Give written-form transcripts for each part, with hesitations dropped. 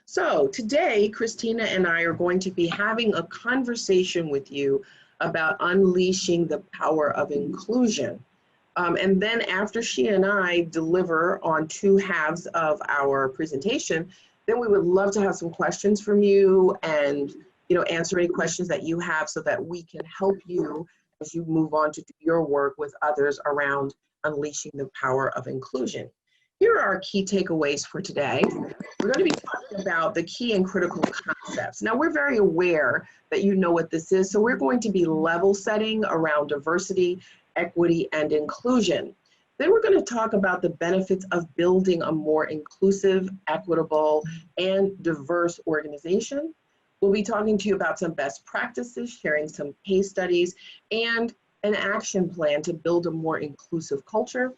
So today, Christina and I are going to be having a conversation with you about unleashing the power of inclusion. And then after she and I deliver on two halves of our presentation, then we would love to have some questions from you and answer any questions that you have so that we can help you as you move on to do your work with others around unleashing the power of inclusion. Here are our key takeaways for today. We're going to be talking about the key and critical concepts. Now, we're very aware that you know what this is, so we're going to be level setting around diversity, equity, and inclusion. Then we're going to talk about the benefits of building a more inclusive, equitable, and diverse organization. We'll be talking to you about some best practices, sharing some case studies, and an action plan to build a more inclusive culture.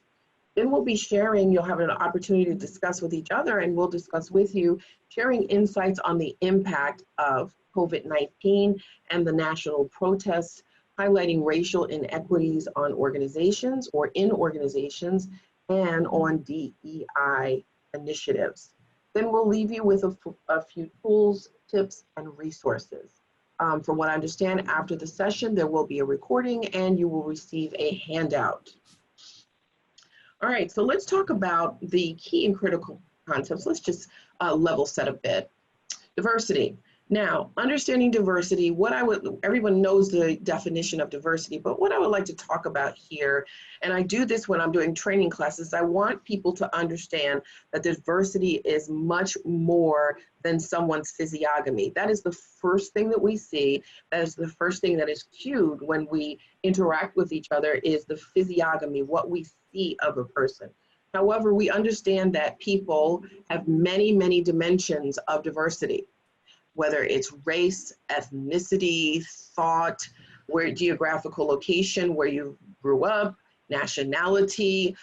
Then we'll be sharing, you'll have an opportunity to discuss with each other, and we'll discuss with you, sharing insights on the impact of COVID-19 and the national protests, highlighting racial inequities on organizations or in organizations and on DEI initiatives. Then we'll leave you with a few tools, tips, and resources. From what I understand, after the session, there will be a recording and you will receive a handout. All right, so let's talk about the key and critical concepts. Let's just level set a bit. Diversity. Now, understanding diversity, everyone knows the definition of diversity, but what I would like to talk about here, and I do this when I'm doing training classes, I want people to understand that diversity is much more than someone's physiognomy. That is the first thing that we see. That is the first thing that is cued when we interact with each other is the physiognomy, what we see of a person. However, we understand that people have many, many dimensions of diversity, whether it's race, ethnicity, thought, geographical location, where you grew up, nationality,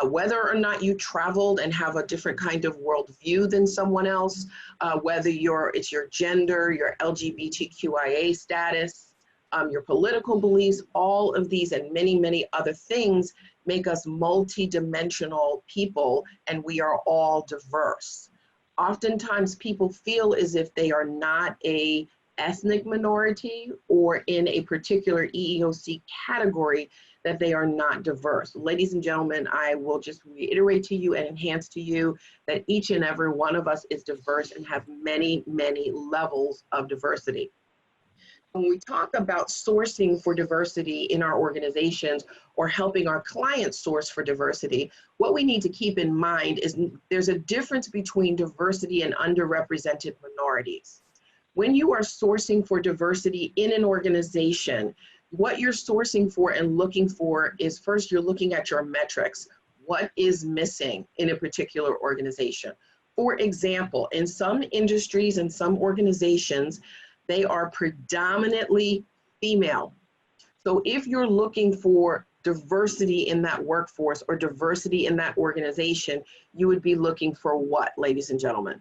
whether or not you traveled and have a different kind of worldview than someone else, whether it's your gender, your LGBTQIA status, your political beliefs, all of these and many, many other things make us multi-dimensional people, and we are all diverse. Oftentimes people feel as if they are not a ethnic minority or in a particular EEOC category, that they are not diverse. Ladies and gentlemen, I will just reiterate to you and enhance to you that each and every one of us is diverse and have many, many levels of diversity. When we talk about sourcing for diversity in our organizations or helping our clients source for diversity, what we need to keep in mind is there's a difference between diversity and underrepresented minorities. When you are sourcing for diversity in an organization, what you're sourcing for and looking for is, first, you're looking at your metrics. What is missing in a particular organization? For example, in some industries and some organizations, they are predominantly female. So if you're looking for diversity in that workforce or diversity in that organization, you would be looking for what, ladies and gentlemen?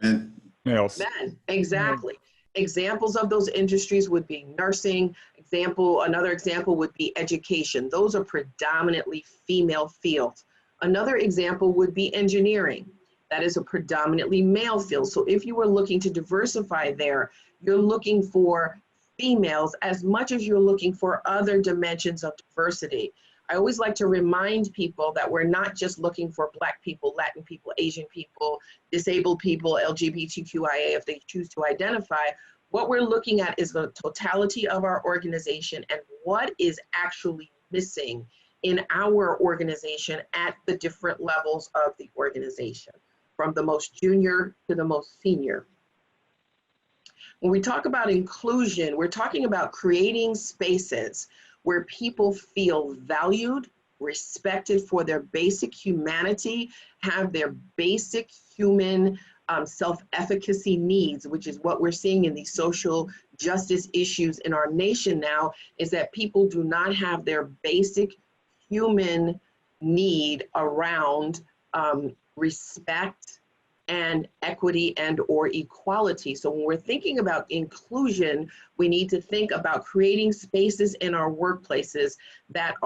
Men. Males. Men, exactly. Examples of those industries would be nursing. Another example would be education. Those are predominantly female fields. Another example would be engineering. That is a predominantly male field. So if you were looking to diversify there, you're looking for females as much as you're looking for other dimensions of diversity. I always like to remind people that we're not just looking for Black people, Latin people, Asian people, disabled people, LGBTQIA, if they choose to identify. What we're looking at is the totality of our organization and what is actually missing in our organization at the different levels of the organization, from the most junior to the most senior. When we talk about inclusion, we're talking about creating spaces where people feel valued, respected for their basic humanity, have their basic human self-efficacy needs, which is what we're seeing in these social justice issues in our nation now, is that people do not have their basic human need around respect and equity and or equality. So when we're thinking about inclusion, we need to think about creating spaces in our workplaces that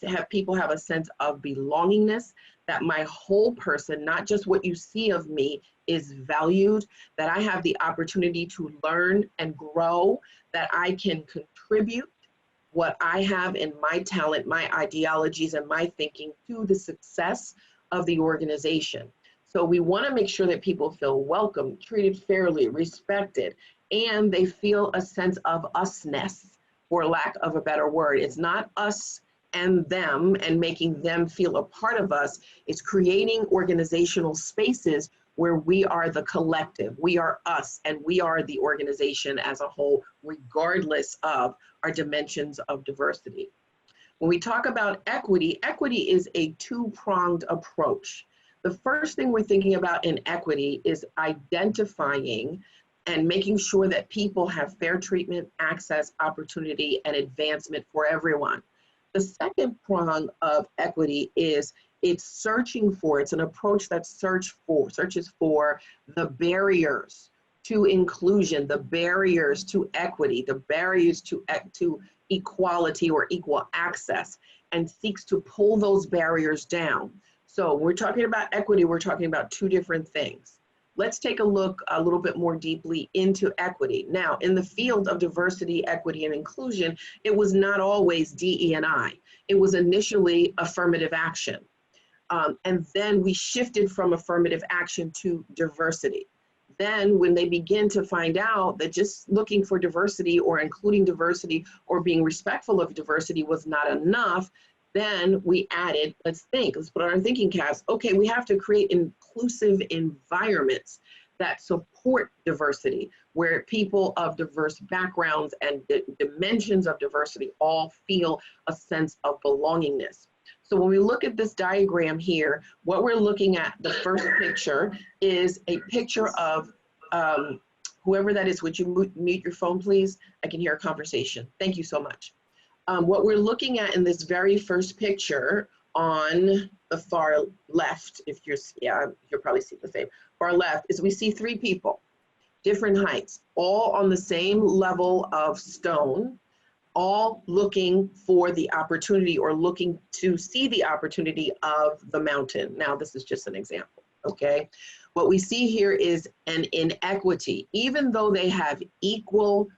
have people have a sense of belongingness, that my whole person, not just what you see of me, is valued, that I have the opportunity to learn and grow, that I can contribute what I have in my talent, my ideologies, and my thinking to the success of the organization. So we want to make sure that people feel welcome, treated fairly, respected, and they feel a sense of usness, for lack of a better word. It's not us and them and making them feel a part of us. It's creating organizational spaces where we are the collective, we are us, and we are the organization as a whole, regardless of our dimensions of diversity. When we talk about equity, equity is a two-pronged approach. The first thing we're thinking about in equity is identifying and making sure that people have fair treatment, access, opportunity, and advancement for everyone. The second prong of equity is it's searching for, it's an approach that searches for the barriers to inclusion, the barriers to equity, the barriers to equality or equal access, and seeks to pull those barriers down. So we're talking about equity, we're talking about two different things. Let's take a look a little bit more deeply into equity. Now, in the field of diversity, equity, and inclusion, it was not always DE&I. It was initially affirmative action. And then we shifted from affirmative action to diversity. Then when they begin to find out that just looking for diversity or including diversity or being respectful of diversity was not enough, then we added, let's put on our thinking caps. Okay, we have to create inclusive environments that support diversity, where people of diverse backgrounds and dimensions of diversity all feel a sense of belongingness. So when we look at this diagram here, what we're looking at, the first picture is a picture of whoever that is. Would you mute your phone, please? I can hear a conversation. Thank you so much. What we're looking at in this very first picture on the far left, if you'll probably see the same, far left, is we see three people, different heights, all on the same level of stone, all looking for the opportunity or looking to see the opportunity of the mountain. Now, this is just an example, okay? What we see here is an inequity. Even though they have equal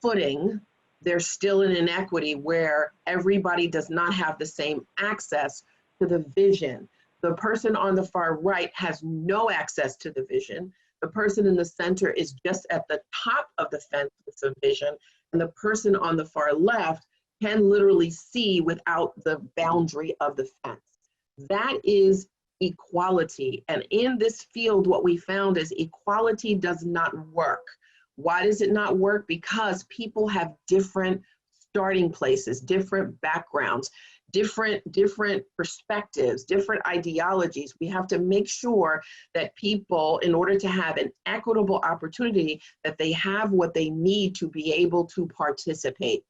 footing, there's still an inequity where everybody does not have the same access to the vision. The person on the far right has no access to the vision. The person in the center is just at the top of the fence with some vision, and the person on the far left can literally see without the boundary of the fence. That is equality. And in this field, what we found is equality does not work. Why does it not work? Because people have different starting places, different backgrounds, different perspectives, different ideologies. We have to make sure that people, in order to have an equitable opportunity, that they have what they need to be able to participate.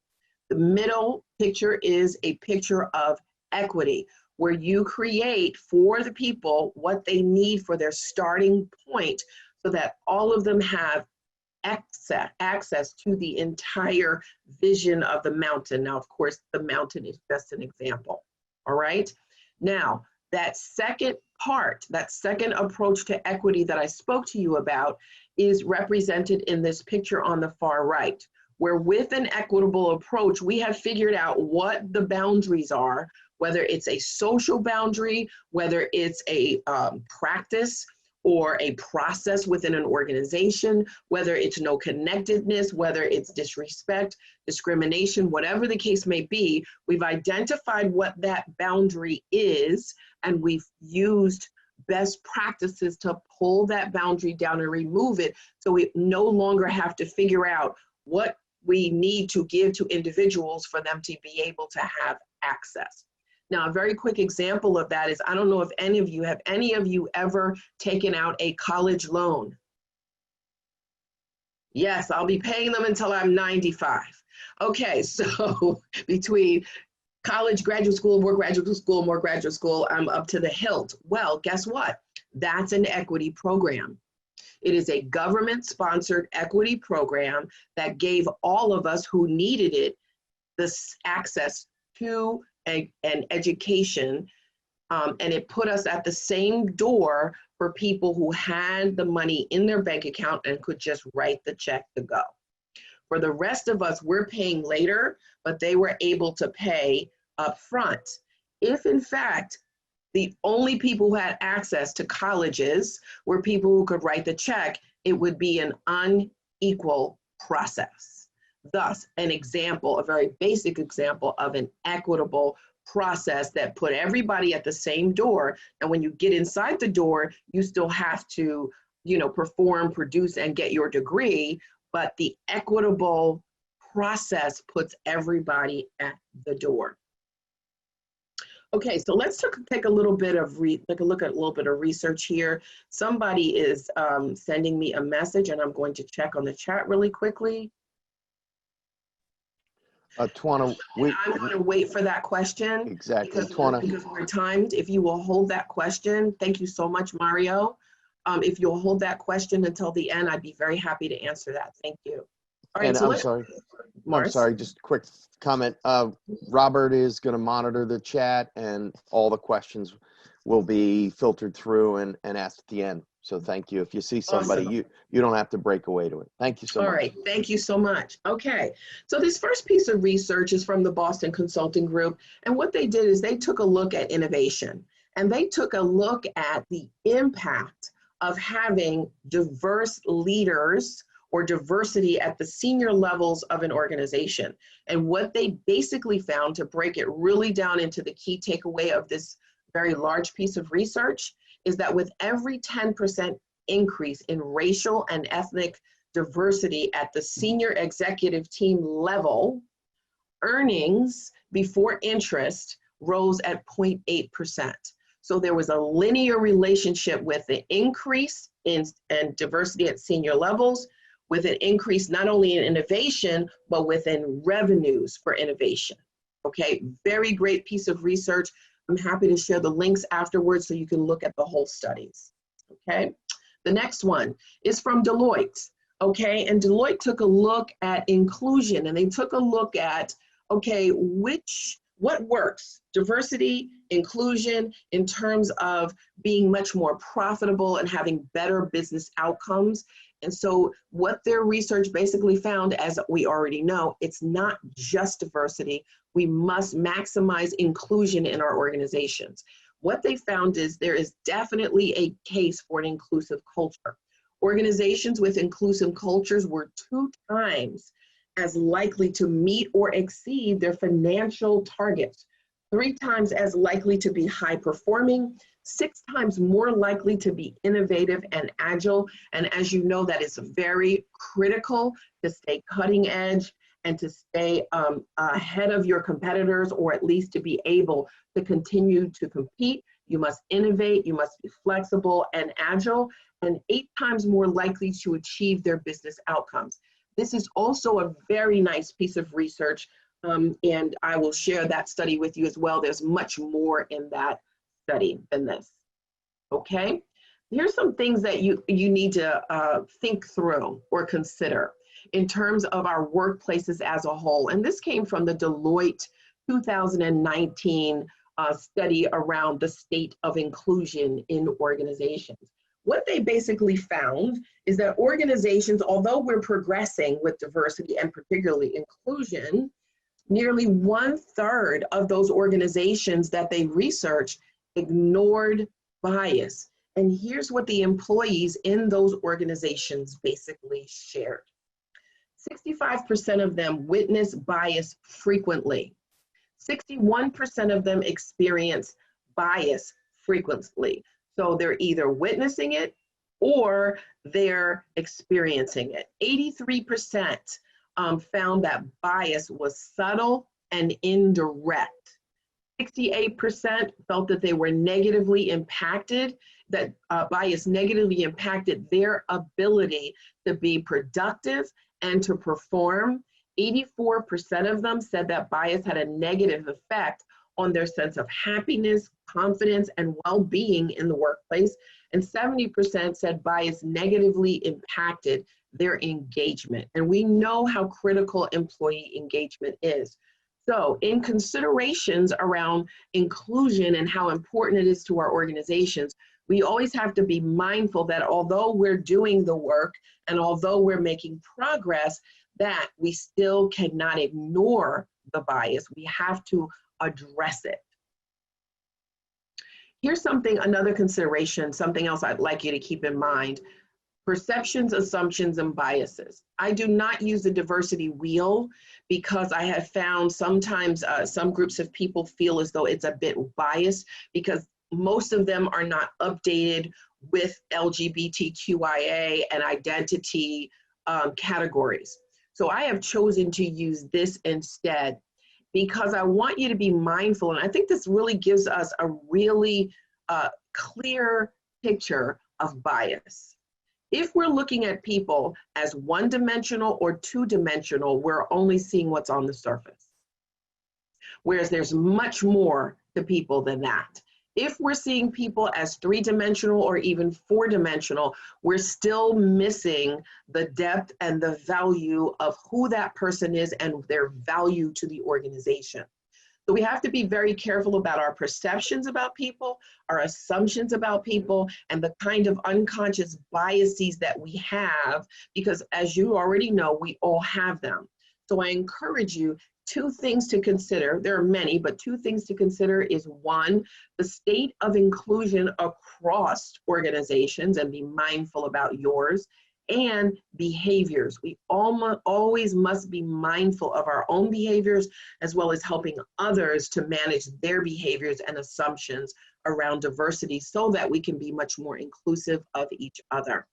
The middle picture is a picture of equity, where you create for the people what they need for their starting point so that all of them have access to the entire vision of the mountain. Now, of course, the mountain is just an example, all right? Now, that second part, that second approach to equity that I spoke to you about is represented in this picture on the far right, where with an equitable approach, we have figured out what the boundaries are, whether it's a social boundary, whether it's a practice, or a process within an organization, whether it's no connectedness, whether it's disrespect, discrimination, whatever the case may be, we've identified what that boundary is, and we've used best practices to pull that boundary down and remove it, so we no longer have to figure out what we need to give to individuals for them to be able to have access. Now, a very quick example of that is, I don't know if any of you ever taken out a college loan? Yes, I'll be paying them until I'm 95. Okay, so between college, graduate school, more graduate school, I'm up to the hilt. Well, guess what? That's an equity program. It is a government-sponsored equity program that gave all of us who needed it this access to an education, and it put us at the same door for people who had the money in their bank account and could just write the check to go. For the rest of us, we're paying later, but they were able to pay up front. If in fact, the only people who had access to colleges were people who could write the check, it would be an unequal process. Thus, an example, a very basic example of an equitable process that put everybody at the same door. And when you get inside the door, you still have to, perform, produce, and get your degree, but the equitable process puts everybody at the door. Okay, so let's take a little bit of take a look at a little bit of research here. Somebody is sending me a message, and I'm going to check on the chat really quickly. Twana, I'm going to wait for that question. Exactly, because we're timed. If you will hold that question, thank you so much, Mario. If you'll hold that question until the end, I'd be very happy to answer that. Thank you. All right, and so I'm sorry, just a quick comment. Robert is going to monitor the chat, and all the questions will be filtered through and asked at the end. So thank you. If you see somebody, awesome. you don't have to break away to it. Thank you so much. All right, thank you so much. Okay, so this first piece of research is from the Boston Consulting Group, and what they did is they took a look at innovation, and they took a look at the impact of having diverse leaders or diversity at the senior levels of an organization. And what they basically found, to break it really down into the key takeaway of this very large piece of research, is that with every 10% increase in racial and ethnic diversity at the senior executive team level, earnings before interest rose at 0.8%. So there was a linear relationship with the increase in diversity at senior levels, with an increase not only in innovation, but within revenues for innovation. Okay, very great piece of research. I'm happy to share the links afterwards so you can look at the whole studies. Okay, the next one is from Deloitte. Okay, and Deloitte took a look at inclusion, and they took a look at, okay, what works? Diversity, inclusion, in terms of being much more profitable and having better business outcomes. And so what their research basically found, as we already know, it's not just diversity. We must maximize inclusion in our organizations. What they found is there is definitely a case for an inclusive culture. Organizations with inclusive cultures were 2 times as likely to meet or exceed their financial targets, 3 times as likely to be high performing, 6 times more likely to be innovative and agile. And as you know, that is very critical to stay cutting edge and to stay ahead of your competitors, or at least to be able to continue to compete. You must innovate, you must be flexible and agile, and 8 times more likely to achieve their business outcomes. This is also a very nice piece of research, and I will share that study with you as well. There's much more in that study than this. Okay, here's some things that you need to think through or consider in terms of our workplaces as a whole. And this came from the Deloitte 2019 study around the state of inclusion in organizations. What they basically found is that organizations, although we're progressing with diversity and particularly inclusion, nearly 1/3 of those organizations that they researched ignored bias. And here's what the employees in those organizations basically shared. 65% of them witness bias frequently. 61% of them experience bias frequently. So they're either witnessing it or they're experiencing it. 83% found that bias was subtle and indirect. 68% felt that they were negatively impacted, that bias negatively impacted their ability to be productive and to perform. 84% of them said that bias had a negative effect on their sense of happiness, confidence and well-being in the workplace, and 70% said bias negatively impacted their engagement. And we know how critical employee engagement is. So in considerations around inclusion and how important it is to our organizations, we always have to be mindful that although we're doing the work and although we're making progress, that we still cannot ignore the bias. We have to address it. Here's something, another consideration, something else I'd like you to keep in mind. Perceptions, assumptions, and biases. I do not use the diversity wheel because I have found sometimes some groups of people feel as though it's a bit biased because most of them are not updated with LGBTQIA and identity categories. So I have chosen to use this instead because I want you to be mindful, and I think this really gives us a really clear picture of bias. If we're looking at people as one-dimensional or two-dimensional, we're only seeing what's on the surface. Whereas there's much more to people than that. If we're seeing people as three-dimensional or even four-dimensional, we're still missing the depth and the value of who that person is and their value to the organization. So we have to be very careful about our perceptions about people, our assumptions about people, and the kind of unconscious biases that we have, because as you already know, we all have them. So I encourage you, two things to consider. There are many, but two things to consider is one, the state of inclusion across organizations, and be mindful about yours, and behaviors. We always must be mindful of our own behaviors as well as helping others to manage their behaviors and assumptions around diversity so that we can be much more inclusive of each other.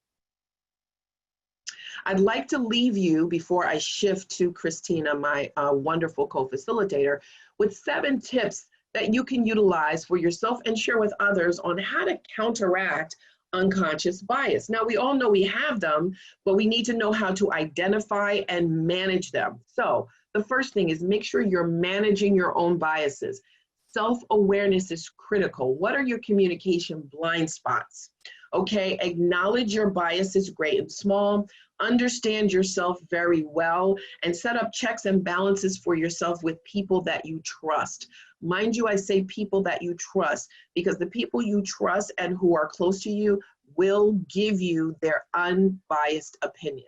I'd like to leave you, before I shift to Christina, my wonderful co-facilitator, with 7 tips that you can utilize for yourself and share with others on how to counteract unconscious bias. Now, we all know we have them, but we need to know how to identify and manage them. So the first thing is make sure you're managing your own biases. Self-awareness is critical. What are your communication blind spots? Okay, acknowledge your biases, great and small. Understand yourself very well and set up checks and balances for yourself with people that you trust. Mind you, I say people that you trust because the people you trust and who are close to you will give you their unbiased opinion.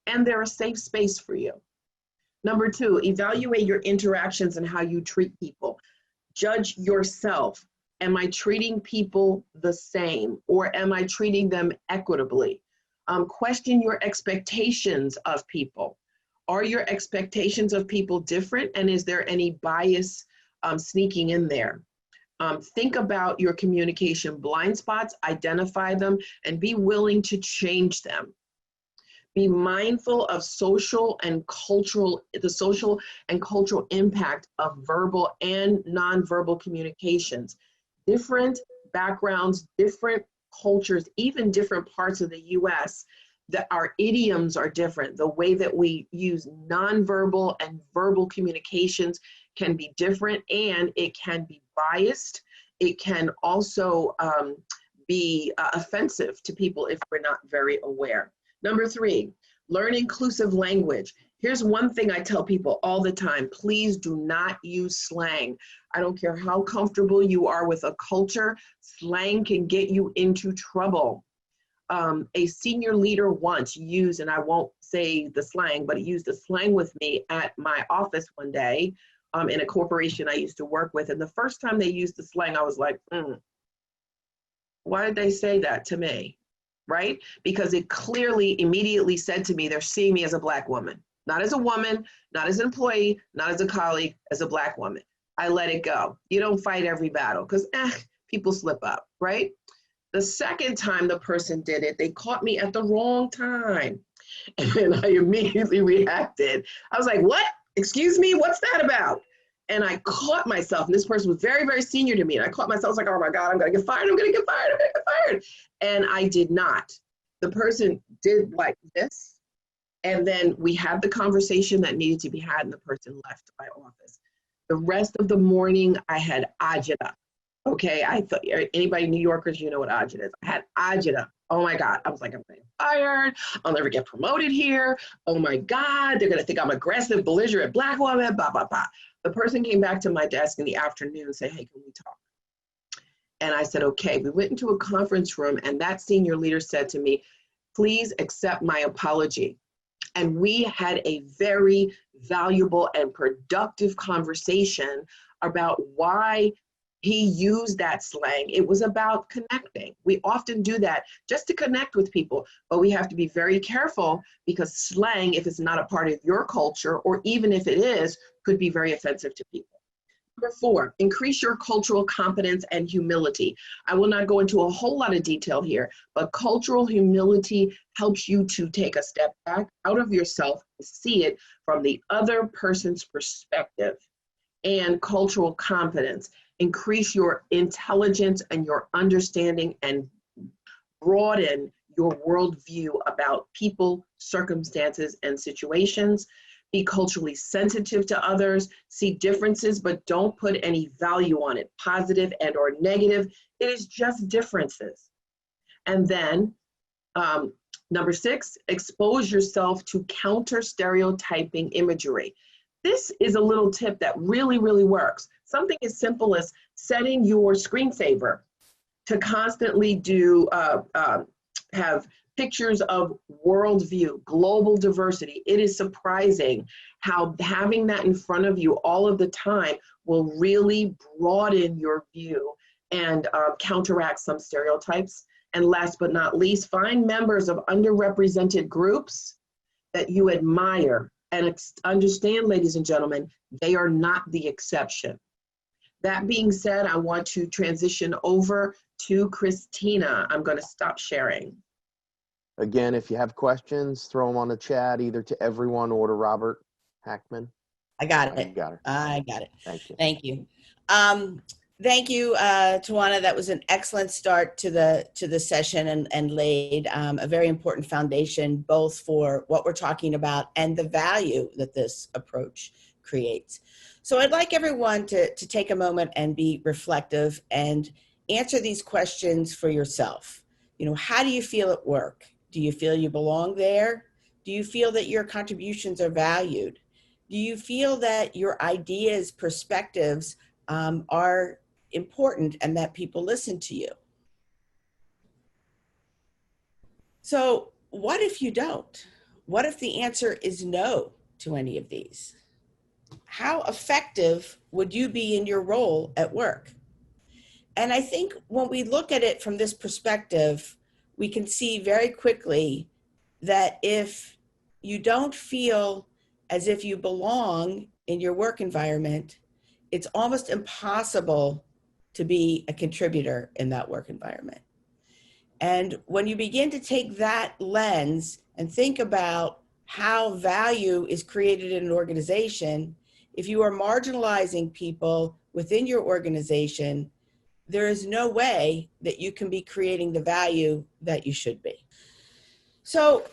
And they're a safe space for you. Number 2, evaluate your interactions and how you treat people. Judge yourself. Am I treating people the same, or am I treating them equitably? Question your expectations of people. Are your expectations of people different, and is there any bias sneaking in there? Think about your communication blind spots, identify them, and be willing to change them. Be mindful of the social and cultural impact of verbal and nonverbal communications. Different backgrounds, different cultures, even different parts of the US, that our idioms are different. The way that we use nonverbal and verbal communications can be different, and it can be biased. It can also be offensive to people if we're not very aware. Number 3, learn inclusive language. Here's one thing I tell people all the time: please do not use slang. I don't care how comfortable you are with a culture, slang can get you into trouble. A senior leader once used, and I won't say the slang, but he used the slang with me at my office one day in a corporation I used to work with. And the first time they used the slang, I was like, why did they say that to me? Right? Because it clearly immediately said to me, they're seeing me as a Black woman, not as a woman, not as an employee, not as a colleague, as a Black woman. I let it go. You don't fight every battle because people slip up, right? The second time the person did it, they caught me at the wrong time. And I immediately reacted. I was like, what? Excuse me, what's that about? And I caught myself, and this person was very, very senior to me. And I caught myself, I was like, oh my God, I'm gonna get fired, I'm gonna get fired, I'm gonna get fired. And I did not. The person did like this. And then we had the conversation that needed to be had, and the person left my office. The rest of the morning, I had agita. Okay, I thought anybody New Yorkers, you know what agita is. I had agita. Oh my God. I was like, I'm getting fired. I'll never get promoted here. Oh my God. They're going to think I'm aggressive, belligerent Black woman, blah, blah, blah. The person came back to my desk in the afternoon and said, hey, can we talk? And I said, okay. We went into a conference room and that senior leader said to me, please accept my apology. And we had a very valuable and productive conversation about why he used that slang. It was about connecting. We often do that just to connect with people, but we have to be very careful because slang, if it's not a part of your culture, or even if it is, could be very offensive to people. Number 4, increase your cultural competence and humility. I will not go into a whole lot of detail here, but cultural humility helps you to take a step back out of yourself and see it from the other person's perspective. And cultural competence, increase your intelligence and your understanding and broaden your worldview about people, circumstances, and situations. Be culturally sensitive to others, see differences, but don't put any value on it, positive and or negative. It is just differences. And then number 6, expose yourself to counter stereotyping imagery. This is a little tip that really, really works. Something as simple as setting your screensaver to constantly have pictures of worldview, global diversity. It is surprising how having that in front of you all of the time will really broaden your view and counteract some stereotypes. And last but not least, find members of underrepresented groups that you admire and understand, ladies and gentlemen, they are not the exception. That being said, I want to transition over to Christina. I'm going to stop sharing. Again, if you have questions, throw them on the chat, either to everyone or to Robert Hackman. I got it. Got it. I got it. Thank you. Thank you. Thank you, Tawana. That was an excellent start to the session and laid a very important foundation, both for what we're talking about and the value that this approach creates. So I'd like everyone to take a moment and be reflective and answer these questions for yourself. You know, how do you feel at work? Do you feel you belong there? Do you feel that your contributions are valued? Do you feel that your ideas, perspectives are important and that people listen to you? So what if you don't? What if the answer is no to any of these? How effective would you be in your role at work? And I think when we look at it from this perspective, we can see very quickly that if you don't feel as if you belong in your work environment, it's almost impossible to be a contributor in that work environment. And when you begin to take that lens and think about how value is created in an organization, if you are marginalizing people within your organization, there is no way that you can be creating the value that you should be. So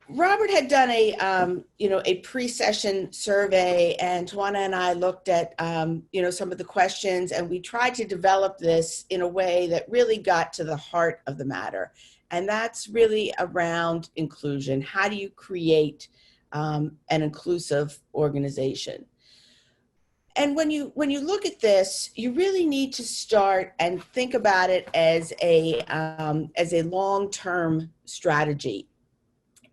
Robert had done a pre-session survey, and Tawana and I looked at some of the questions, and we tried to develop this in a way that really got to the heart of the matter, and that's really around inclusion. How do you create an inclusive organization? And when you look at this, you really need to start and think about it as a long-term strategy.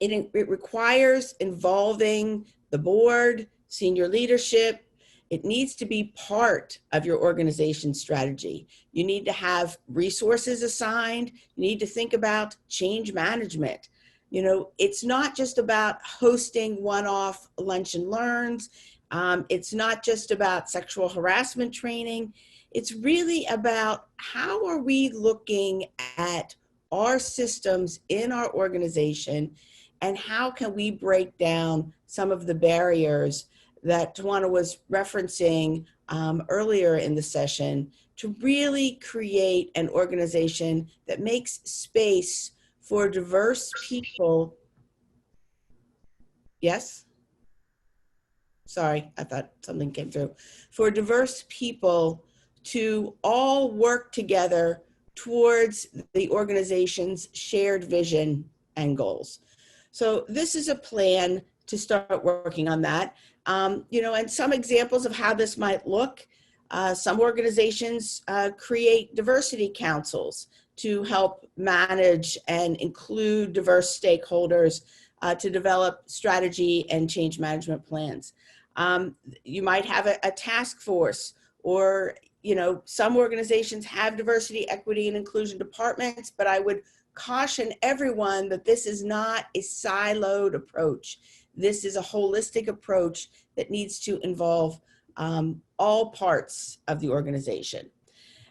It requires involving the board, senior leadership. It needs to be part of your organization strategy. You need to have resources assigned. You need to think about change management. You know, it's not just about hosting one-off lunch and learns. It's not just about sexual harassment training. It's really about how are we looking at our systems in our organization, and how can we break down some of the barriers that Tawana was referencing earlier in the session to really create an organization that makes space for diverse people. Yes? Sorry, I thought something came through. For diverse people to all work together towards the organization's shared vision and goals. So this is a plan to start working on that. And some examples of how this might look. Some organizations create diversity councils to help manage and include diverse stakeholders to develop strategy and change management plans. You might have a task force, or some organizations have diversity, equity, and inclusion departments, but I would caution everyone that this is not a siloed approach. This is a holistic approach that needs to involve all parts of the organization.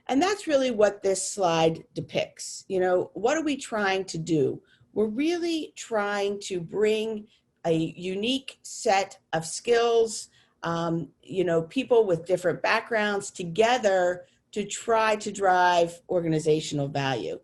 And that's really what this slide depicts. What are we trying to do? We're really trying to bring a unique set of skills, people with different backgrounds together to try to drive organizational value.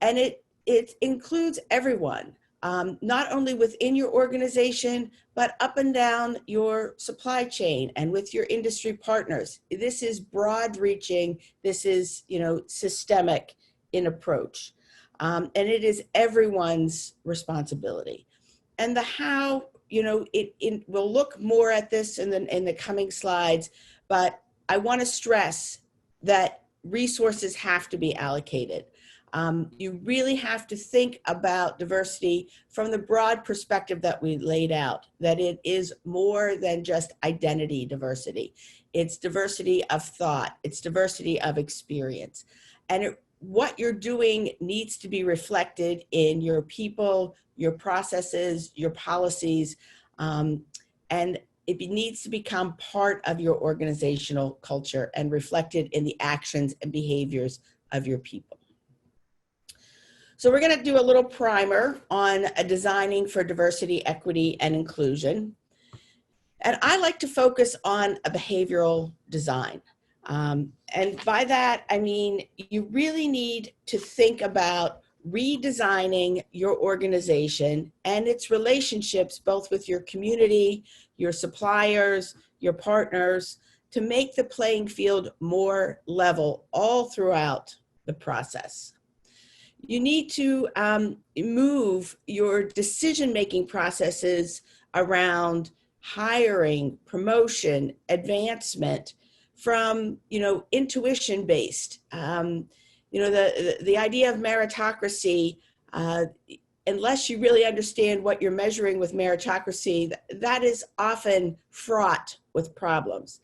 And it includes everyone, not only within your organization, but up and down your supply chain and with your industry partners. This is broad reaching. This is, systemic in approach. And it is everyone's responsibility. And the how, we'll look more at this in the coming slides, but I want to stress that resources have to be allocated. You really have to think about diversity from the broad perspective that we laid out, that it is more than just identity diversity. It's diversity of thought. It's diversity of experience. And what you're doing needs to be reflected in your people, your processes, your policies, and it needs to become part of your organizational culture and reflected in the actions and behaviors of your people. So we're going to do a little primer on designing for diversity, equity, and inclusion. And I like to focus on a behavioral design. And by that, I mean, you really need to think about redesigning your organization and its relationships, both with your community, your suppliers, your partners, to make the playing field more level all throughout the process. You need to move your decision-making processes around hiring, promotion, advancement from, intuition-based. The idea of meritocracy, unless you really understand what you're measuring with meritocracy, that is often fraught with problems.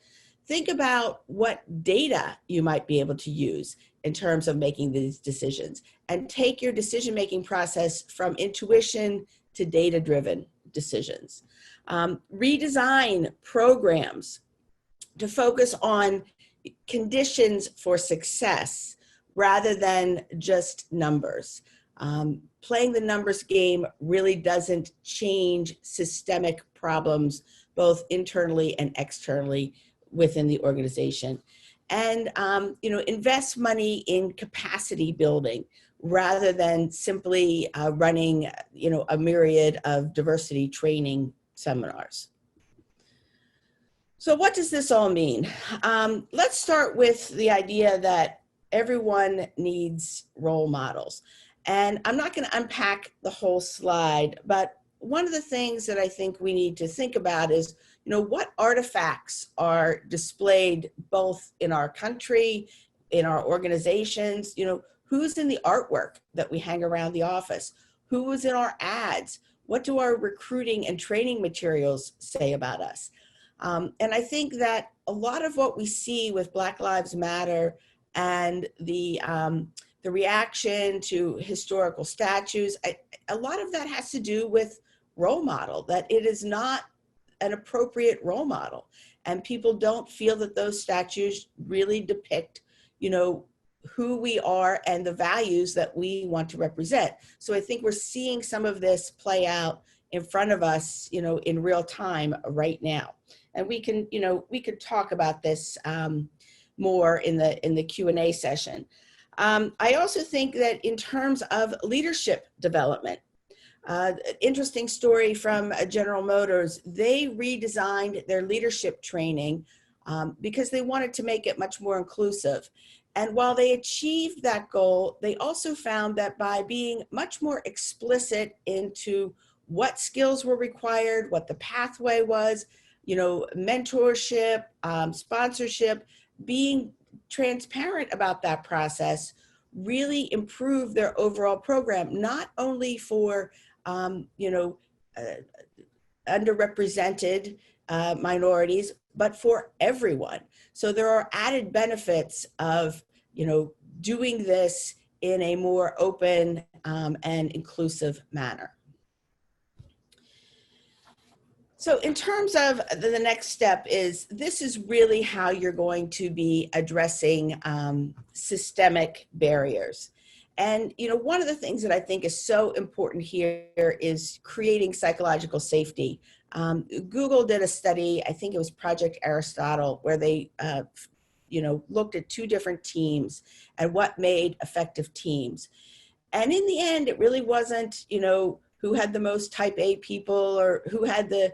Think about what data you might be able to use in terms of making these decisions, and take your decision-making process from intuition to data-driven decisions. Redesign programs to focus on conditions for success rather than just numbers. Playing the numbers game really doesn't change systemic problems, both internally and externally within the organization. And, invest money in capacity building rather than simply running, a myriad of diversity training seminars. So what does this all mean? Let's start with the idea that everyone needs role models. And I'm not going to unpack the whole slide, but one of the things that I think we need to think about is, what artifacts are displayed both in our country, in our organizations, who's in the artwork that we hang around the office, who is in our ads, what do our recruiting and training materials say about us? And I think that a lot of what we see with Black Lives Matter and the reaction to historical statues, a lot of that has to do with role model, that it is not an appropriate role model. And people don't feel that those statues really depict, who we are and the values that we want to represent. So I think we're seeing some of this play out in front of us, in real time right now. And we could talk about this more in the Q&A session. I also think that in terms of leadership development, interesting story from General Motors, they redesigned their leadership training because they wanted to make it much more inclusive. And while they achieved that goal, they also found that by being much more explicit into what skills were required, what the pathway was, mentorship, sponsorship, being transparent about that process really improved their overall program, not only for, underrepresented minorities, but for everyone. So there are added benefits of, doing this in a more open and inclusive manner. So in terms of the next step this is really how you're going to be addressing systemic barriers. And, one of the things that I think is so important here is creating psychological safety. Google did a study, I think it was Project Aristotle, where they, looked at 2 different teams and what made effective teams. And in the end, it really wasn't, who had the most type A people or who had the,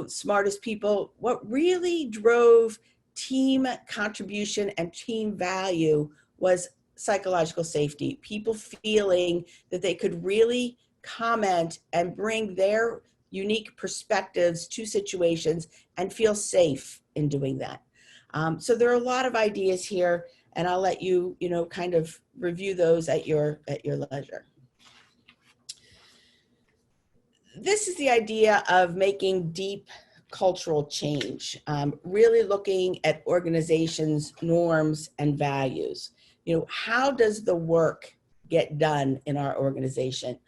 smartest people. What really drove team contribution and team value was psychological safety. People feeling that they could really comment and bring their unique perspectives to situations and feel safe in doing that. So there are a lot of ideas here, and I'll let you, kind of review those at your leisure. This is the idea of making deep cultural change, really looking at organizations' norms and values. How does the work get done in our organization?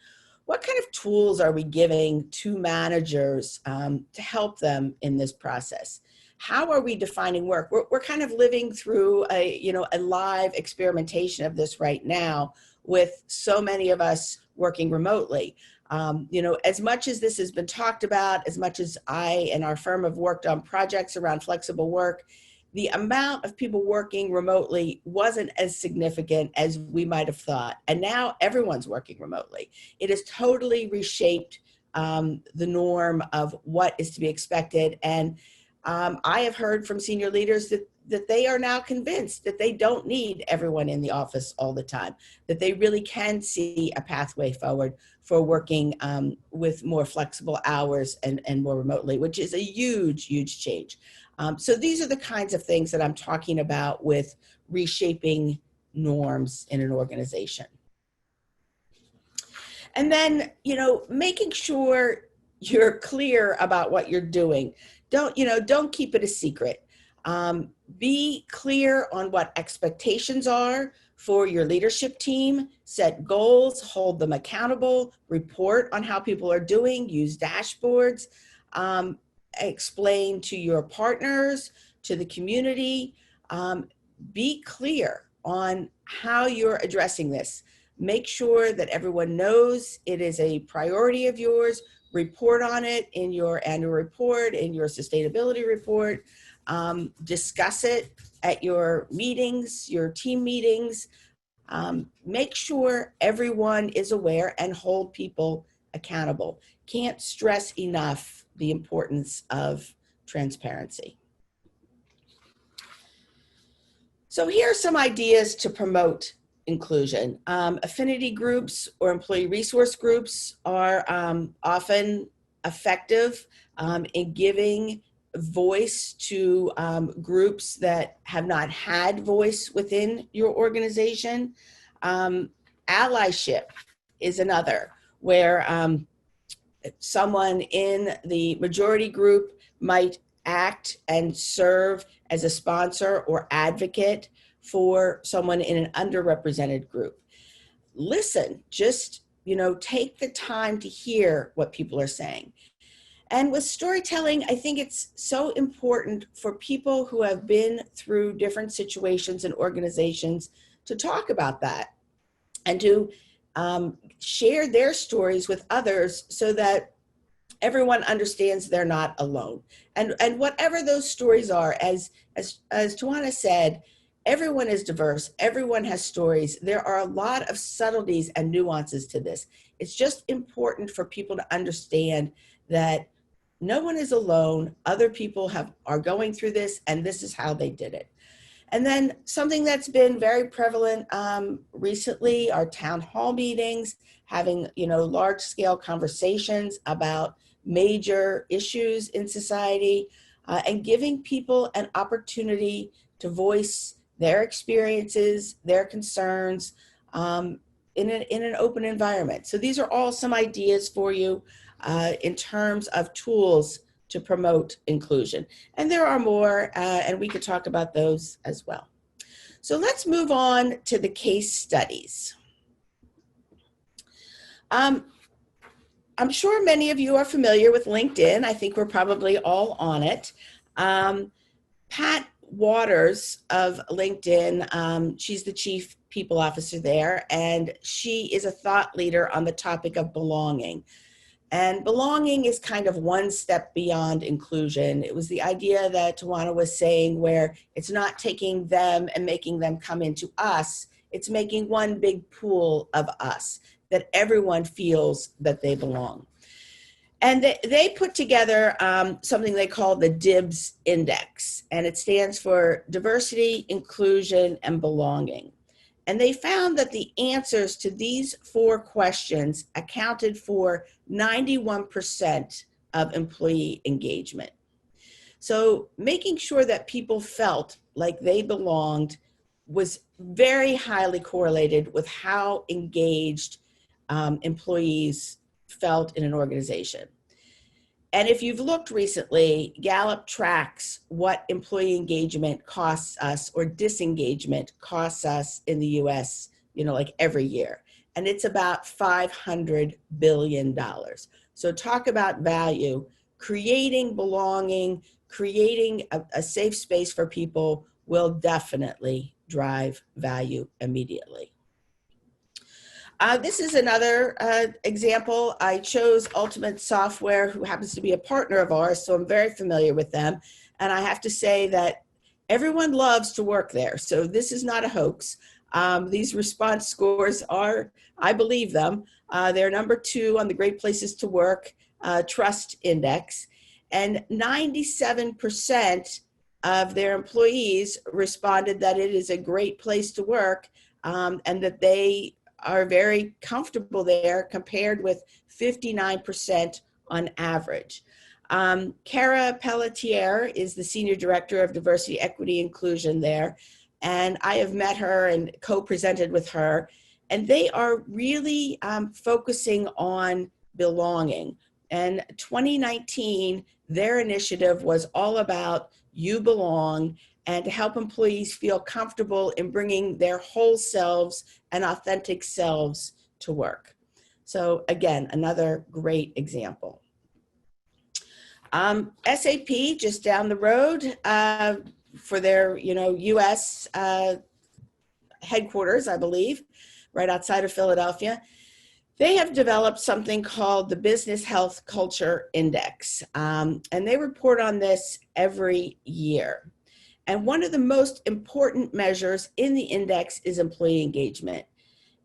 What kind of tools are we giving to managers to help them in this process? How are we defining work? We're kind of living through a live experimentation of this right now with so many of us working remotely. As much as this has been talked about, as much as I and our firm have worked on projects around flexible work, the amount of people working remotely wasn't as significant as we might have thought. And now everyone's working remotely. It has totally reshaped the norm of what is to be expected. And I have heard from senior leaders that they are now convinced that they don't need everyone in the office all the time, that they really can see a pathway forward for working with more flexible hours and more remotely, which is a huge, huge change. So these are the kinds of things that I'm talking about with reshaping norms in an organization. And then, making sure you're clear about what you're doing. Don't keep it a secret. Be clear on what expectations are for your leadership team, set goals, hold them accountable, report on how people are doing, use dashboards, explain to your partners, to the community, be clear on how you're addressing this. Make sure that everyone knows it is a priority of yours. Report on it in your annual report, in your sustainability report. Discuss it at your meetings, your team meetings. Make sure everyone is aware and hold people accountable. Can't stress enough the importance of transparency. So here are some ideas to promote inclusion. Affinity groups or employee resource groups are often effective in giving voice to groups that have not had voice within your organization. Allyship is another, where someone in the majority group might act and serve as a sponsor or advocate for someone in an underrepresented group. Listen, just, take the time to hear what people are saying. And with storytelling, I think it's so important for people who have been through different situations and organizations to talk about that and to share their stories with others so that everyone understands they're not alone. And whatever those stories are, as Tawana said, everyone is diverse. Everyone has stories. There are a lot of subtleties and nuances to this. It's just important for people to understand that no one is alone. Other people are going through this, and this is how they did it. And then something that's been very prevalent recently are town hall meetings, having large scale conversations about major issues in society, and giving people an opportunity to voice their experiences, their concerns, in an open environment. So these are all some ideas for you in terms of tools to promote inclusion. And there are more, and we could talk about those as well. So let's move on to the case studies. I'm sure many of you are familiar with LinkedIn. I think we're probably all on it. Pat Waters of LinkedIn, she's the chief people officer there, and she is a thought leader on the topic of belonging. And belonging is kind of one step beyond inclusion. It was the idea that Tawana was saying, where it's not taking them and making them come into us, it's making one big pool of us, that everyone feels that they belong. And they put together something they call the DIBS Index, and it stands for Diversity, Inclusion, and Belonging. And they found that the answers to these 4 questions accounted for 91% of employee engagement. So making sure that people felt like they belonged was very highly correlated with how engaged employees felt in an organization. And if you've looked recently, Gallup tracks what employee engagement costs us or disengagement costs us in the US, like every year. And it's about $500 billion. So talk about value. Creating belonging, creating a safe space for people will definitely drive value immediately. This is another example. I chose Ultimate Software, who happens to be a partner of ours, so I'm very familiar with them. And I have to say that everyone loves to work there. So this is not a hoax. These response scores are, I believe them. They're number 2 on the Great Places to Work Trust Index. And 97% of their employees responded that it is a great place to work, and that they are very comfortable there, compared with 59% on average. Cara Pelletier is the Senior Director of Diversity, Equity, Inclusion there, and I have met her and co-presented with her, and they are really focusing on belonging. And 2019, their initiative was all about You Belong, and to help employees feel comfortable in bringing their whole selves and authentic selves to work. So again, another great example. SAP, just down the road, for their US headquarters, I believe, right outside of Philadelphia, they have developed something called the Business Health Culture Index, and they report on this every year. And one of the most important measures in the index is employee engagement.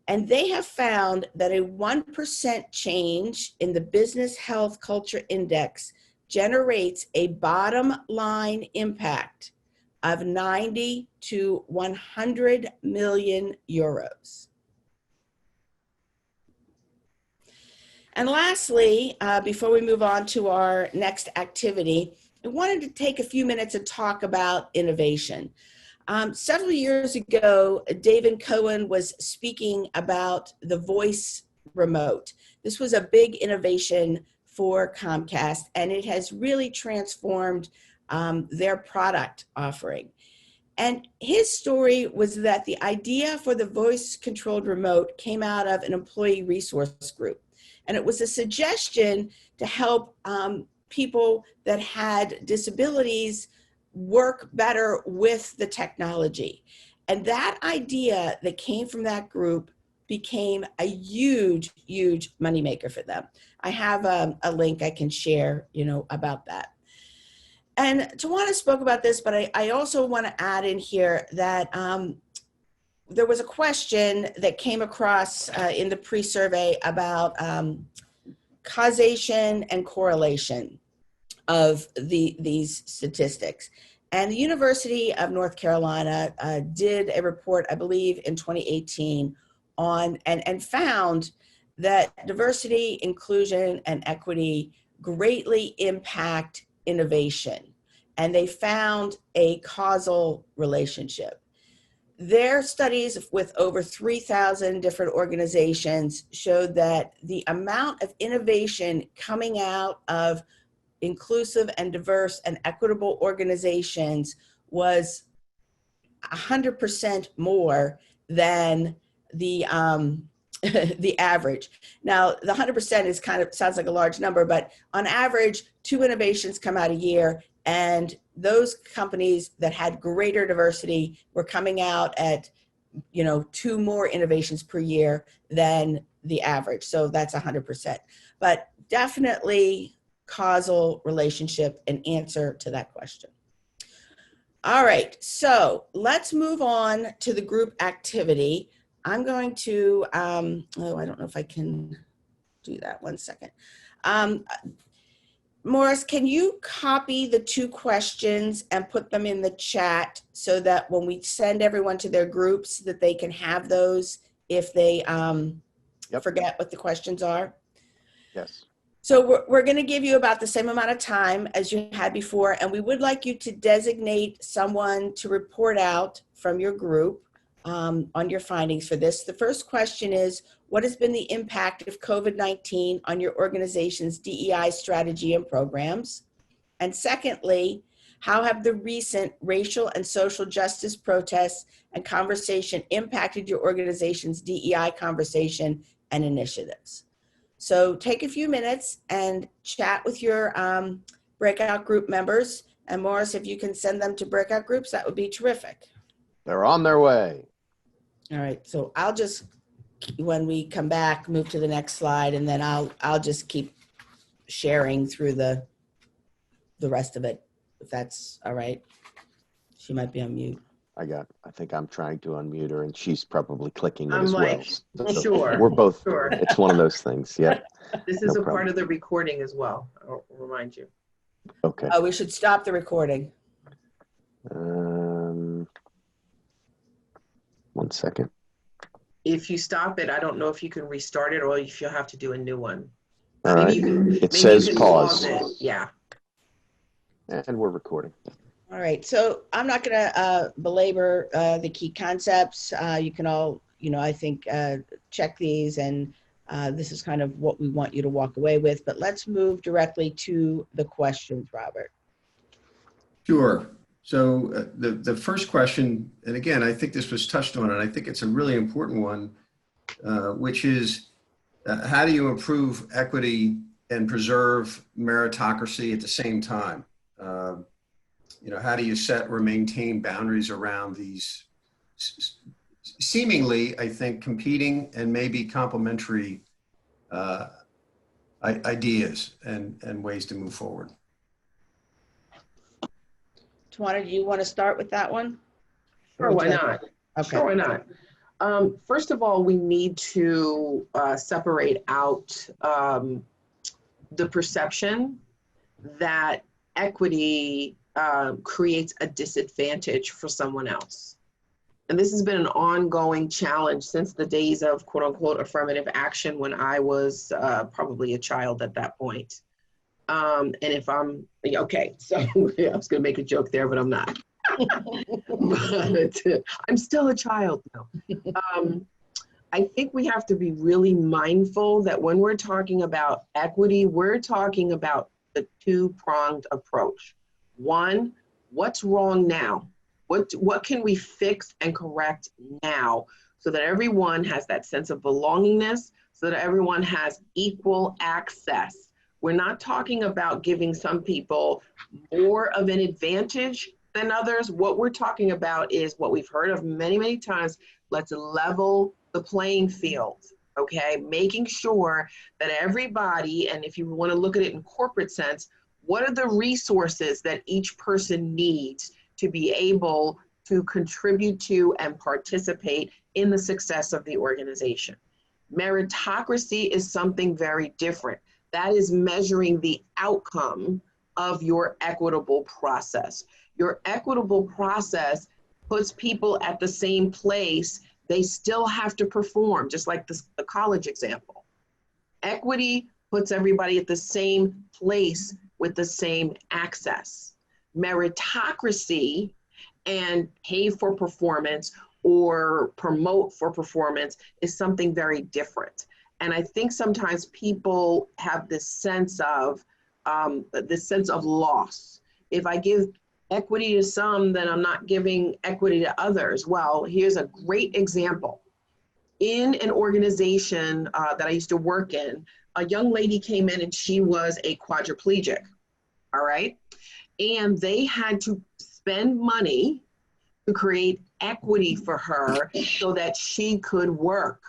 And they have found that a 1% change in the Business Health Culture Index generates a bottom line impact of 90 to 100 million euros. And lastly, before we move on to our next activity, I wanted to take a few minutes and talk about innovation. Several years ago, David Cohen was speaking about the voice remote. This was a big innovation for Comcast, and it has really transformed their product offering. And his story was that the idea for the voice-controlled remote came out of an employee resource group. And it was a suggestion to help people that had disabilities work better with the technology. And that idea that came from that group became a huge, huge moneymaker for them. I have a link I can share, about that. And Tawana spoke about this, but I also want to add in here that there was a question that came across in the pre-survey about causation and correlation. of these statistics. And the University of North Carolina did a report, I believe, in 2018 on and found that diversity, inclusion, and equity greatly impact innovation. And they found a causal relationship. Their studies with over 3,000 different organizations showed that the amount of innovation coming out of inclusive and diverse and equitable organizations was 100% more than the the average. Now, the 100% is kind of sounds like a large number, but on average, 2 innovations come out a year, and those companies that had greater diversity were coming out at 2 more innovations per year than the average. So that's 100%. But definitely causal relationship and answer to that question. All right, so let's move on to the group activity. I'm going to, I don't know if I can do that. 1 second. Morris, can you copy the 2 questions and put them in the chat so that when we send everyone to their groups that they can have those if they forget what the questions are? Yes. So we're going to give you about the same amount of time as you had before, and we would like you to designate someone to report out from your group on your findings for this. The first question is, what has been the impact of COVID-19 on your organization's DEI strategy and programs? And secondly, how have the recent racial and social justice protests and conversation impacted your organization's DEI conversation and initiatives? So take a few minutes and chat with your breakout group members. And Morris, if you can send them to breakout groups, that would be terrific. They're on their way. All right, so I'll just, when we come back, move to the next slide, and then I'll just keep sharing through the rest of it, if that's all right. She might be on mute. I think I'm trying to unmute her, and she's probably clicking it I'm as like, well. So sure. We're both, Sure. It's one of those things, yeah. This is a part of the recording as well, I'll remind you. Okay. Oh, we should stop the recording. 1 second. If you stop it, I don't know if you can restart it or if you'll have to do a new one. All Maybe right. you can, It maybe says you can pause. it. Yeah. And we're recording. All right, so I'm not going to belabor the key concepts. You can all, I think, check these, and this is kind of what we want you to walk away with. But let's move directly to the questions, Robert. Sure. So the first question, and again, I think this was touched on, and I think it's a really important one, which is how do you improve equity and preserve meritocracy at the same time? How do you set or maintain boundaries around these seemingly, I think, competing and maybe complementary ideas and ways to move forward? Tawana, do you want to start with that one? Sure, why not? Okay. Sure, why not? First of all, we need to separate out the perception that equity creates a disadvantage for someone else. And this has been an ongoing challenge since the days of quote unquote affirmative action when I was probably a child at that point. And if I'm, okay, so I was gonna make a joke there, but I'm not. But I'm still a child now. I think we have to be really mindful that when we're talking about equity, we're talking about the 2-pronged approach. One, what's wrong now? What can we fix and correct now so that everyone has that sense of belongingness, so that everyone has equal access? We're not talking about giving some people more of an advantage than others. What we're talking about is what we've heard of many, many times. Let's level the playing field, okay? Making sure that everybody, and if you want to look at it in corporate sense, what are the resources that each person needs to be able to contribute to and participate in the success of the organization? Meritocracy is something very different. That is measuring the outcome of your equitable process. Your equitable process puts people at the same place. They still have to perform, just like the college example. Equity puts everybody at the same place with the same access. Meritocracy and pay for performance or promote for performance is something very different. And I think sometimes people have this sense of loss. If I give equity to some, then I'm not giving equity to others. Well, here's a great example. In an organization that I used to work in, a young lady came in and she was a quadriplegic, all right? And they had to spend money to create equity for her so that she could work.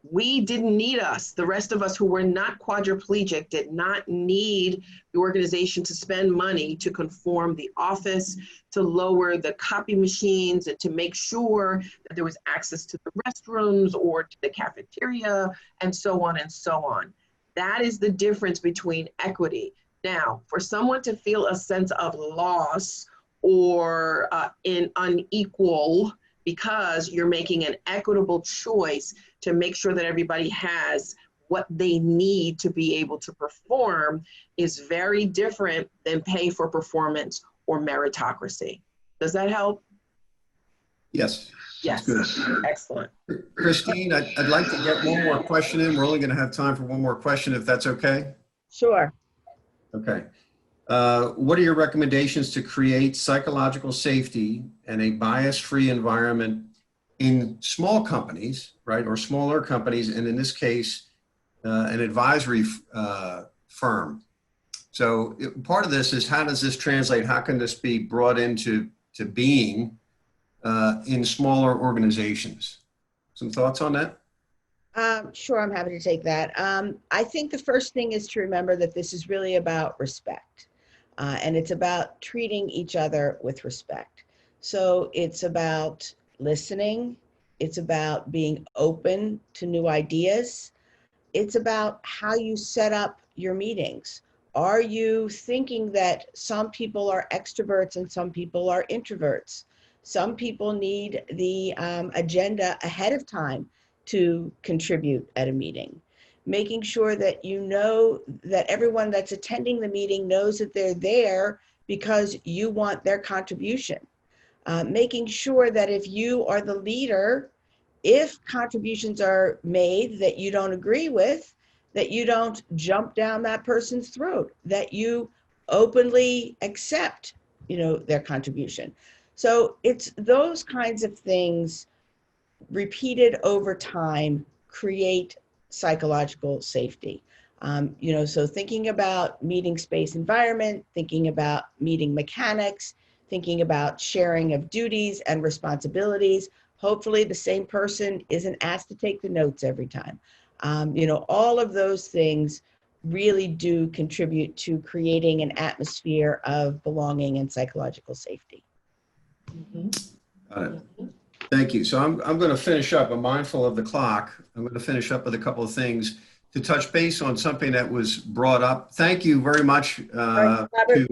We didn't need us. The rest of us who were not quadriplegic did not need the organization to spend money to conform the office, to lower the copy machines, and to make sure that there was access to the restrooms or to the cafeteria, and so on and so on. That is the difference between equity. Now, for someone to feel a sense of loss or unequal because you're making an equitable choice to make sure that everybody has what they need to be able to perform is very different than pay for performance or meritocracy. Does that help? Yes. Yes. That's good. Excellent. Christine, I'd like to get one more question in. We're only going to have time for one more question, if that's okay. Sure. Okay. What are your recommendations to create psychological safety and a bias-free environment in small companies, right, or smaller companies, and in this case, an advisory firm? So part of this is, how does this translate? How can this be brought into being in smaller organizations? Some thoughts on that? Sure, I'm happy to take that. I think the first thing is to remember that this is really about respect. And it's about treating each other with respect. So it's about listening. It's about being open to new ideas. It's about how you set up your meetings. Are you thinking that some people are extroverts and some people are introverts? Some people need the agenda ahead of time to contribute at a meeting. Making sure that you know that everyone that's attending the meeting knows that they're there because you want their contribution. Making sure that if you are the leader, if contributions are made that you don't agree with, that you don't jump down that person's throat, that you openly accept, their contribution. So it's those kinds of things repeated over time create psychological safety. So thinking about meeting space environment, thinking about meeting mechanics, thinking about sharing of duties and responsibilities. Hopefully the same person isn't asked to take the notes every time. All of those things really do contribute to creating an atmosphere of belonging and psychological safety. Got it. Thank you. So I'm going to finish up. I'm mindful of the clock. I'm going to finish up with a couple of things to touch base on something that was brought up. Thank you very much. Robert,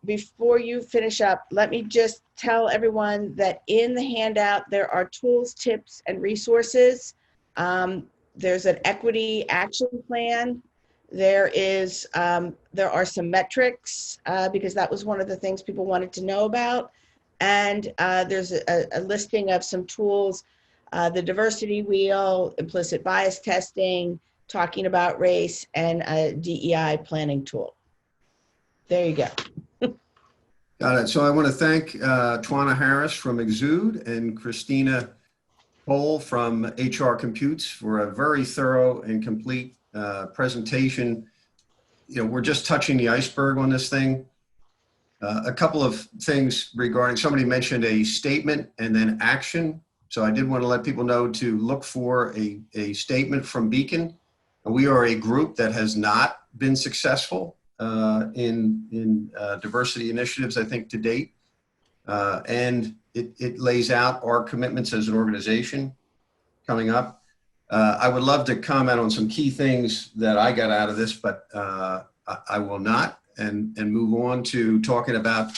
before you finish up, let me just tell everyone that in the handout, there are tools, tips, and resources. There's an equity action plan. There are some metrics because that was one of the things people wanted to know about. And there's a listing of some tools, the diversity wheel, implicit bias testing, talking about race, and a DEI planning tool. There you go. Got it. So I want to thank Twana Harris from Exude and Christina Cole from HR Computes for a very thorough and complete presentation. We're just touching the iceberg on this thing. A couple of things regarding, somebody mentioned a statement and then action. So I did want to let people know to look for a statement from Beacon. We are a group that has not been successful in diversity initiatives, I think, to date. And it lays out our commitments as an organization coming up. I would love to comment on some key things that I got out of this, but I will not. and move on to talking about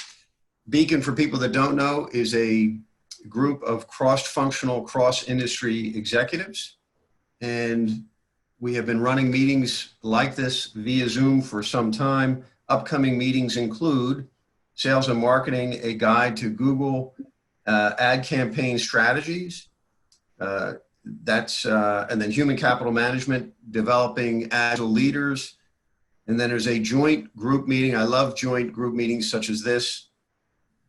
Beacon. For people that don't know, is a group of cross-functional, cross-industry executives. And we have been running meetings like this via Zoom for some time. Upcoming meetings include Sales and Marketing, a guide to Google ad campaign strategies. And then Human Capital Management, developing agile leaders. And then there's a joint group meeting. I love joint group meetings such as this.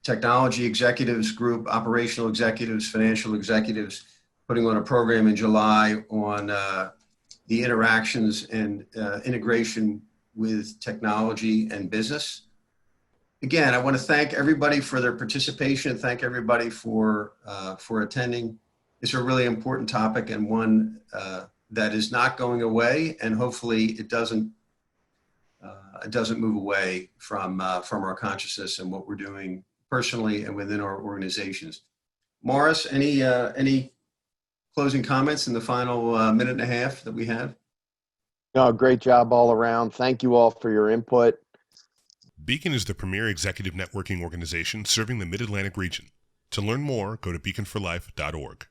Technology executives group, operational executives, financial executives, putting on a program in July on the interactions and integration with technology and business. Again, I want to thank everybody for their participation. Thank everybody for attending. It's a really important topic, and one that is not going away, and hopefully it doesn't move away from our consciousness and what we're doing personally and within our organizations. Morris, any closing comments in the final minute and a half that we have? No, great job all around. Thank you all for your input. Beacon is the premier executive networking organization serving the Mid-Atlantic region. To learn more, go to beaconforlife.org.